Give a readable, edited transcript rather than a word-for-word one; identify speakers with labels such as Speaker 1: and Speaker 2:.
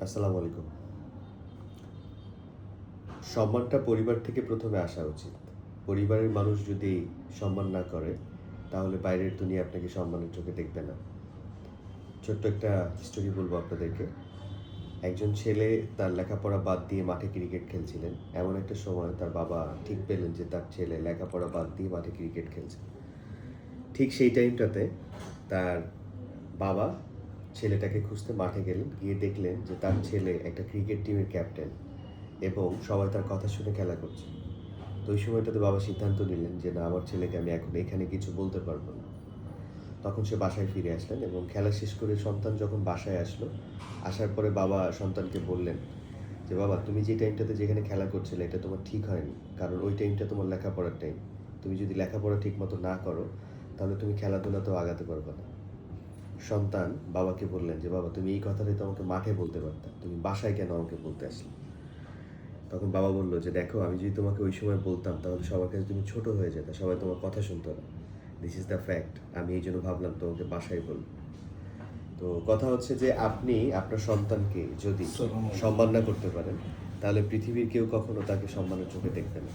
Speaker 1: আসসালামু আলাইকুম। সম্মানটা পরিবার থেকে প্রথমে আসা উচিত। পরিবারের মানুষ যদি সম্মান না করে, তাহলে বাইরের দুনিয়া আপনাকে সম্মানের চোখে দেখবে না। ছোট্ট একটা স্টোরি বলবো আপনাদেরকে। একজন ছেলে তার লেখাপড়া বাদ দিয়ে মাঠে ক্রিকেট খেলছিলেন। এমন একটা সময় তার বাবা ঠিক পেলেন যে তার ছেলে লেখাপড়া বাদ দিয়ে মাঠে ক্রিকেট খেলছে। ঠিক সেই টাইমটাতে তার বাবা ছেলেটাকে খুঁজতে মাঠে গেলেন। গিয়ে দেখলেন যে তার ছেলে একটা ক্রিকেট টিমের ক্যাপ্টেন এবং সবাই তার কথা শুনে খেলা করছে। তো ওই সময়টাতে বাবা সিদ্ধান্ত নিলেন যে না, আমার ছেলেকে আমি এখন এখানে কিছু বলতে পারবো না। তখন সে বাসায় ফিরে আসলেন এবং খেলা শেষ করে সন্তান যখন বাসায় আসলো, আসার পরে বাবা সন্তানকে বললেন যে বাবা, তুমি যে টাইমটাতে যেখানে খেলা করছিলে এটা তোমার ঠিক হয়নি, কারণ ওই টাইমটা তোমার লেখাপড়ার টাইম। তুমি যদি লেখাপড়া ঠিক মতো না করো, তাহলে তুমি খেলাধুলাতেও আগাতে পারবে না। সন্তান বাবাকে বললেন যে বাবা, তুমি এই কথাটাই তো আমাকে মাঠে বলতে পারতা, তুমি বাসায় কেন আমাকে বলতে আসলে? তখন বাবা বলল যে দেখো, আমি যদি তোমাকে ওই সময় বলতাম তাহলে সবার কাছে তুমি ছোট হয়ে যেতে, সবাই তোমার কথা শুনতো না। This is the fact. আমি এই জন্য ভাবলাম তোমাকে বাসায় বলব। তো কথা হচ্ছে যে আপনি আপনার সন্তানকে যদি সম্মান না করতে পারেন, তাহলে পৃথিবীর কেউ কখনো তাকে সম্মানের চোখে দেখবে না।